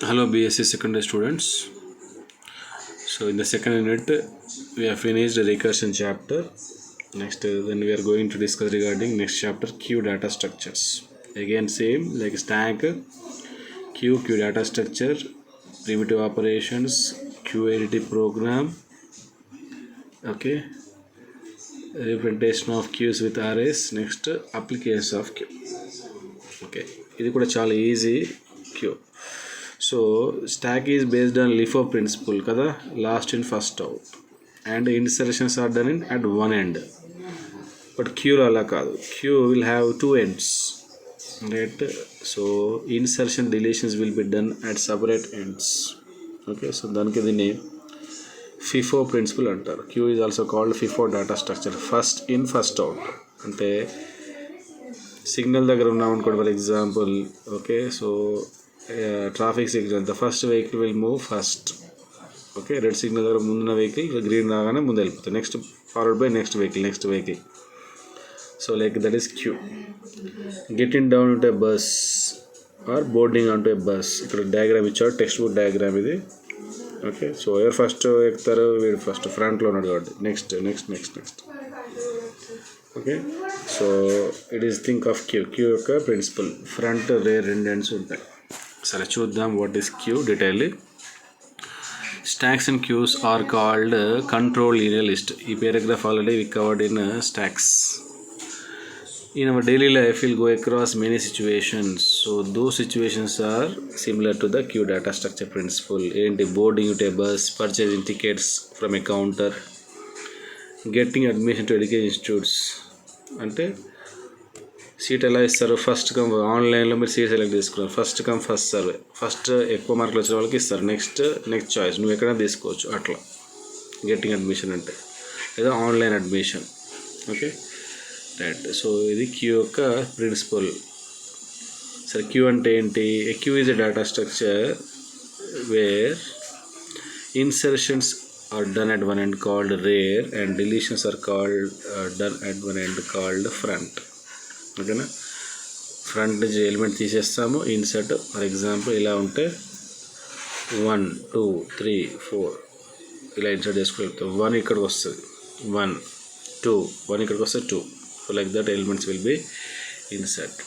Hello BSc secondary students. So in the second unit we have finished the recursion chapter. Next then we are going to discuss regarding next chapter Q data structures. Again same like stack, Q data structure, primitive operations, QADT program, okay, representation of Qs with arrays, next applications of Q. Okay, ఇది కూడా చాలా easy Q. So stack is based on LIFO principle kada, last in first out, and insertions are done in at one end. But Q ala kaadu, Q will have two ends, right? So insertion deletions will be done at separate ends. Okay, so daniki the name FIFO principle antaru. Q is also called FIFO data structure, first in first out. అంటే signal దగ్గర ఉన్నాం అనుకోండి for example. Okay, so traffic signal, the first vehicle will move first. Okay, red signal దగ్గర ముందున్న vehicle green రాగానే ముందు వెళ్ళిపోతుంది, next forward by next vehicle. So like that is queue. Getting down to A bus or boarding on to A bus. ఇక్కడ diagram ఇచ్చాడు, text book diagram ఇది. Okay, so ఎవరు first ఎక్కుతారు? వీడు ఫస్ట్ ఫ్రంట్లో ఉన్నాడు కాబట్టి next. Okay, so it is think of queue యొక్క ప్రిన్సిపల్. ఫ్రంట్ రేర్ రెండు ఎండ్స్ ఉంటాయి. సరే చూద్దాం what is queue detailly. Stacks and queues are called control linear list. ఈ paragraph already we covered in stacks. In our daily life we'll go across many situations, so those situations are similar to the Q data structure principle. ఏంటి? boarding to a bus, purchasing tickets from a counter, getting admission to education institutes. అంటే seat ఎలా ఇస్తారు? First come, ఆన్లైన్లో మీరు seat select చేసుకున్నారు, first come first survey, first ఎక్కువ మార్కులు వచ్చిన వాళ్ళకి ఇస్తారు, నెక్స్ట్ చాయిస్ నువ్వు ఎక్కడైనా తీసుకోవచ్చు. అట్లా గెట్టింగ్ అడ్మిషన్ అంటే, లేదా online admission. Okay right. So ఇది క్యూ యొక్క ప్రిన్సిపల్. సరే క్యూ అంటే ఏంటి? Queue is a data structure where insertions are done at one end called rear and deletions are called done at one end called front. ఓకేనా, front నుంచి element తీసేస్తాము, insert. For example ఇలా ఉంటే 1 2 3 4 ఇలా insert చేసుకుంటాం. 1 ఇక్కడికి వస్తుంది, 1 2 1 ఇక్కడికి వస్తే 2. So like that elements will be insert.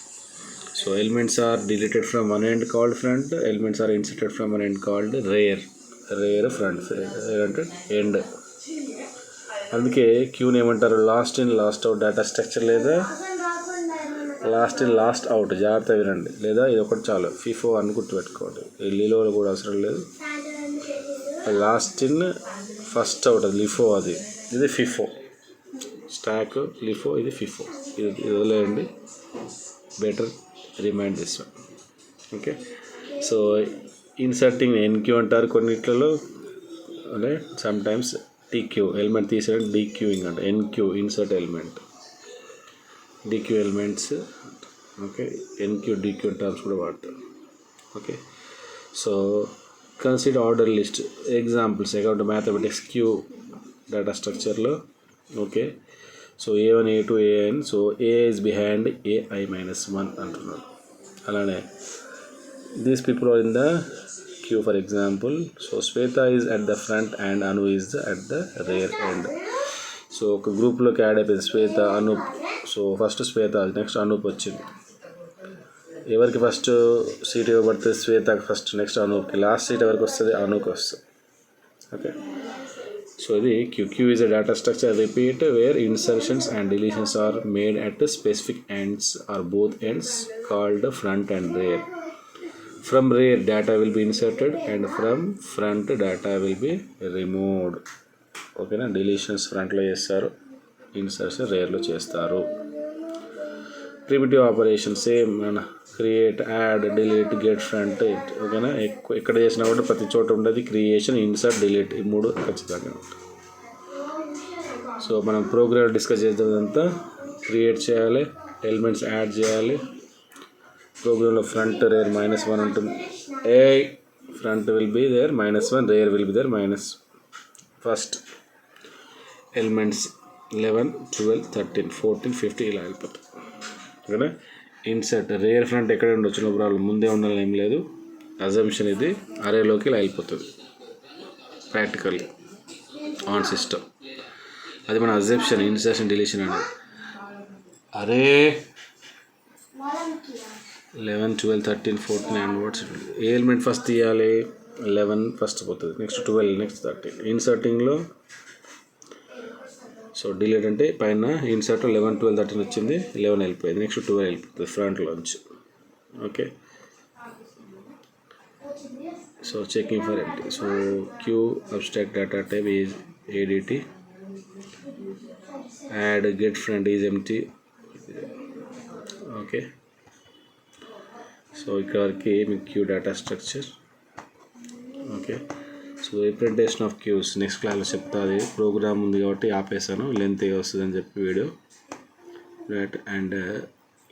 So elements are deleted from one end called front, elements are inserted from one end called rear front అంటే ఎండ్. అందుకే క్యూని ఏమంటారు? Last in last out data structure, లేదా last in last out. జాగ్రత్త వినండి, లేదా ఇది ఒకటి చాలు, ఫిఫో అని గుర్తుపెట్టుకోండి. లీలో కూడా అవసరం లేదు. లాస్ట్ ఇన్ ఫస్ట్ అవుట్ అది లిఫో, ఇది ఫిఫో. స్టాక్ లిఫో, ఇది ఫిఫో. ఇది వదిలేయండి, better remind this one. Okay, so inserting enqueue అంటారు కొన్నిట్లలో, అంటే సమ్ టైమ్స్ టీక్యూ ఎలిమెంట్ తీసేయడం డీక్యూయింగ్ అంటే. Enqueue insert element, dequeue elements. Okay, enqueue dequeue terms కూడా వాడతారు. Okay, so consider order list. Examples account mathematics queue data స్ట్రక్చర్లో. Okay, so A1 A2 AN, so A is behind AI-1 అంటున్నాడు. అలానే these people are in the queue, for example. So Sweta is at the front and Anu is at the rear end. So ఒక గ్రూప్లోకి add అయిపోయింది Shweta, Anoop. So first Shweta, next Anoop వచ్చింది. ఎవరికి first seat ఇవ్వబడుతుంది? శ్వేతకి first, next అనూప్కి, లాస్ట్ సీట్ ఎవరికి వస్తుంది? అనూకి వస్తుంది. ఓకే, సో ఇది queue is a data structure repeat where insertions and deletions are made at specific ends or both ends called front and rear. From rear data will be inserted and from front data will be removed. ఓకేనా, deletions ఫ్రంట్లో చేస్తారు, insertion రేర్లో చేస్తారు. Primitive operation same, create, add, delete, get, front. ఓకేనా, ఎక్కడ చేసినా కూడా ప్రతి చోట ఉండదు క్రియేషన్, ఇన్సర్ట్, డిలీట్, ఈ మూడు ఖచ్చితంగా ఉంటాయి. సో మనం ప్రోగ్రామ్ డిస్కస్ చేసేదంతా క్రియేట్ చేయాలి, ఎలిమెంట్స్ యాడ్ చేయాలి. ప్రోగ్రామ్లో ఫ్రంట్ రేర్ -1 ఉంటుంది. Front will be there -1, rear will be there minus. First elements 11 12 13 14 15 ఇలా వెళ్ళిపోతాయి. ఓకేనా, ఇన్సర్ట్ రేర్ ఫ్రంట్ ఎక్కడ ఉండొచ్చు, నో ప్రాబ్లం, ముందే ఉండాలని ఏం లేదు. అజంప్షన్ ఇది అరేలోకి ఇలా వెళ్ళిపోతుంది ప్రాక్టికల్లీ ఆన్ సిస్టమ్. అది మన అజంప్షన్, ఇన్సర్షన్, డిలీషన్ అనేది. అరే 11 12 13 14 and what's A element first తీయాలి? 11 ఫస్ట్ పోతుంది, నెక్స్ట్ 12, నెక్స్ట్ 13. ఇన్సర్టింగ్లో సో డిలీట్ అంటే పైన ఇన్సర్ట్ 11 12 13 వచ్చింది, 11 వెళ్ళిపోయింది, నెక్స్ట్ 12 వెళ్ళిపోతుంది ఫ్రంట్లోంచి. Okay, so checking for empty. So queue abstract data type is ADT, add get front is empty. Okay, so ఇక్కడ వరకు మీకు queue data structure. Okay, so representation of queues next క్లాస్లో చెప్తా. అది ప్రోగ్రామ్ ఉంది కాబట్టి ఆపేసాను, లెంత్ వస్తుందని చెప్పి వీడియో. రైట్, అండ్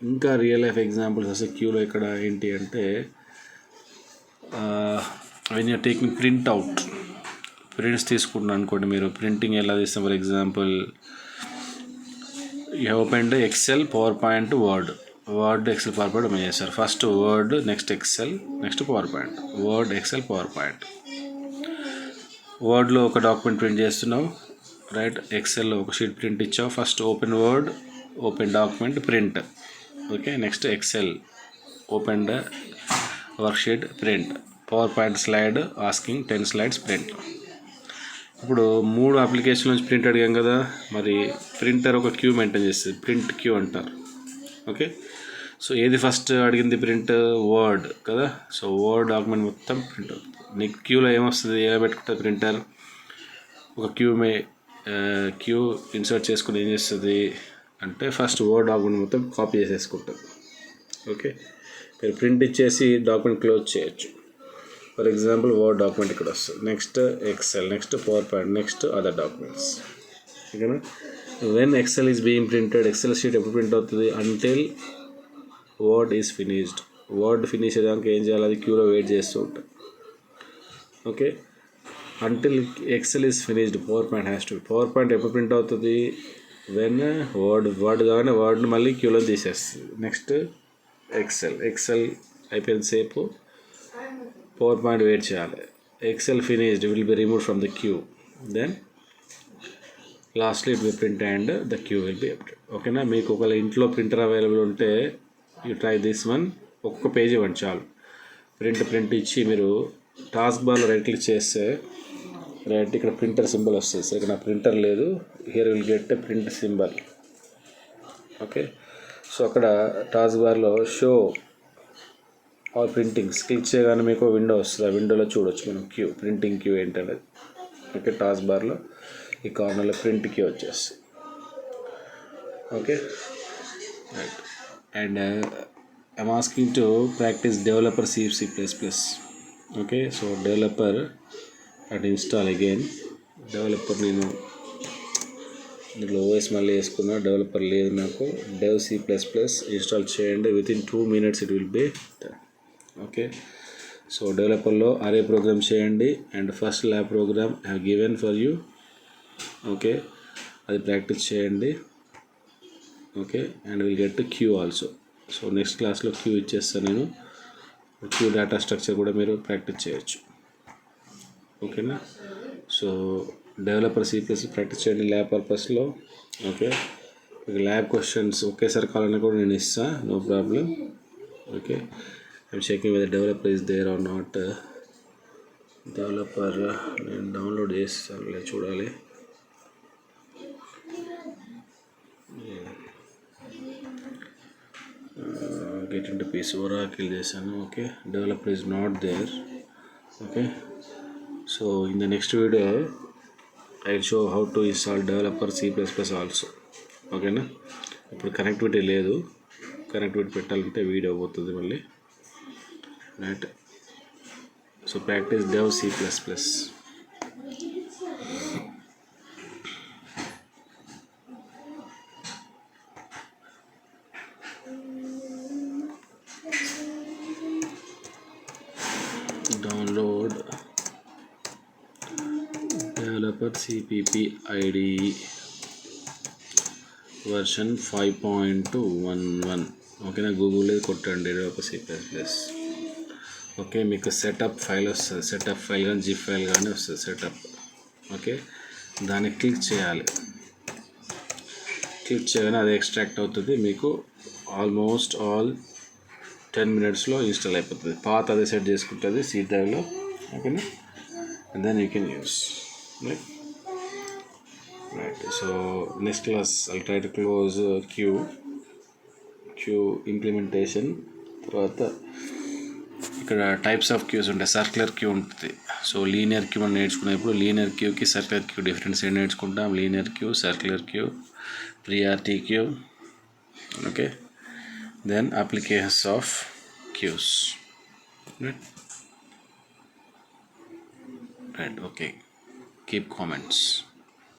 ఇంకా రియల్ లైఫ్ ఎగ్జాంపుల్స్ అసలు క్యూలో ఇక్కడ ఏంటి అంటే when you're taking print out, prints తీసుకుంటున్నాను అనుకోండి. మీరు ప్రింటింగ్ ఎలా తీస్తాం? For example you have opened Excel, PowerPoint, Word Excel PowerPoint open చేస్తారు. First Word, next Excel, next PowerPoint. Word Excel PowerPoint. వర్డ్లో ఒక document print చేస్తున్నావు, right. ఎక్సెల్లో ఒక షీట్ ప్రింట్ ఇచ్చావు. First open Word, open document, print. Okay, next Excel, open worksheet, print. PowerPoint slide asking 10 slides, print. ఇప్పుడు 3 application నుంచి print అడిగాం కదా, మరి ప్రింటర్ ఒక క్యూ మెయింటైన్ చేస్తుంది, ప్రింట్ క్యూ అంటారు. ఓకే, సో ఏది ఫస్ట్ అడిగింది? ప్రింట్ వర్డ్ కదా. సో వర్డ్ డాక్యుమెంట్ మొత్తం ప్రింట్ అవుతుంది. నీకు క్యూలో ఏమొస్తుంది? ఎలా పెట్టుకుంటుంది ప్రింటర్? ఒక క్యూ ఇన్సర్ట్ చేసుకుని ఏం చేస్తుంది అంటే ఫస్ట్ వర్డ్ డాక్యుమెంట్ మొత్తం కాపీ చేసేసుకుంటుంది. ఓకే, మీరు ప్రింట్ ఇచ్చేసి డాక్యుమెంట్ క్లోజ్ చేయొచ్చు. ఫర్ ఎగ్జాంపుల్ వర్డ్ డాక్యుమెంట్ ఇక్కడ వస్తుంది, next Excel, next PowerPoint, next other documents. ఓకేనా? When Excel is being printed, Excel sheet ఎప్పుడు ప్రింట్ అవుతుంది? Until Word is finished. Word finish అయ్యాక ఏం చేయాలి? అది క్యూలో వెయిట్ చేస్తూ ఉంటుంది. Okay, until Excel is finished PowerPoint has to. PowerPoint ఎప్పుడు ప్రింట్ అవుతుంది? వెన్ వర్డ్ కాగానే వర్డ్ని మళ్ళీ క్యూలో తీసేస్తుంది. నెక్స్ట్ ఎక్సెల్ అయిపోయిన సేపు పవర్ పాయింట్ వెయిట్ చేయాలి. Excel finished will be removed from the queue, then lastly it will print and the queue will be update. ఓకేనా? మీకు ఒకవేళ ఇంట్లో ప్రింటర్ అవైలబుల్ ఉంటే యూ ట్రై దిస్ వన్. ఒక్క పేజ్ ఇవ్వండి చాలు. ప్రింట్ ఇచ్చి మీరు టాస్క్ బార్లో రైట్ క్లిక్ చేస్తే రైట్ ఇక్కడ ప్రింటర్ సింబల్ వస్తుంది. సో ఇక్కడ నా ప్రింటర్ లేదు, here will get a print symbol. Okay, so అక్కడ టాస్క్ బార్లో షో ఆర్ ప్రింటింగ్స్ క్లిక్ చేయగానే మీకు విండో వస్తుంది. ఆ విండోలో చూడొచ్చు మనం క్యూ, ప్రింటింగ్ క్యూ ఏంటనేది. ఓకే, టాస్క్ బార్లో ఈ కార్నర్లో ప్రింట్ క్యూ వచ్చేస్తుంది. Okay, right. And I'm asking to practice developer C++. Okay, so developer and install again. Developer నేను దీంట్లో ఓఎస్ మళ్ళీ వేసుకున్నా, డెవలపర్ లేదు నాకు. డెవ్ C++ ఇన్స్టాల్ చేయండి. Within 2 minutes it will be done. Okay, so డెవలపర్లో అరే program చేయండి and first lab program have given for you. Okay, అది ప్రాక్టీస్ చేయండి. Okay, and will get queue also. So next క్లాస్లో queue ఇచ్చేస్తాను నేను. Queue data structure కూడా మీరు practice చేయొచ్చు. ఓకేనా? సో డెవలపర్ C++ ప్రాక్టీస్ చేయండి ల్యాబ్ పర్పస్లో. ఓకే, ల్యాబ్ క్వశ్చన్స్ ఒకేసారి కావాలని కూడా నేను ఇస్తాను, no problem. Okay, I'm checking whether developer is there or not. Developer నేను డౌన్లోడ్ చేస్తాను, చూడాలి. get into PC Oracle చేశాను. Okay, developer is not there. Okay, so in the next video I will show how to install developer C++ also. ఓకేనా? ఇప్పుడు connectivity లేదు, connectivity పెట్టాలంటే video పోతుంది మళ్ళీ. Right, so practice dev C++. download developer CPP IDE version 5.11. ఓకేనా? గూగుల్లో కొట్టండి developer C++. Okay, మీకు సెటప్ ఫైల్ వస్తుంది, సెటప్ ఫైల్ కానీ జిప్ ఫైల్ కానీ వస్తుంది సెటప్. ఓకే, దాన్ని క్లిక్ చేయాలి. క్లిక్ చేయగానే అది ఎక్స్ట్రాక్ట్ అవుతుంది. మీకు ఆల్మోస్ట్ ఆల్ 10 minutesలో ఇన్స్టాల్ అయిపోతుంది. పాత అదే సెట్ చేసుకుంటుంది సి డ్రైవ్లో. ఓకేనా, and then you can use right. So next class I'll try to close queue implementation. తర్వాత ఇక్కడ టైప్స్ ఆఫ్ క్యూస్ ఉంటాయి. సర్క్యులర్ క్యూ ఉంటుంది. సో లీనియర్ క్యూ అని నేర్చుకునేప్పుడు లీనియర్ క్యూకి సర్క్యులర్ క్యూ డిఫరెన్స్ ఏం నేర్చుకుంటాం. Linear queue, circular queue, priority queue. Okay, then applications of queues. Right, okay, keep comments.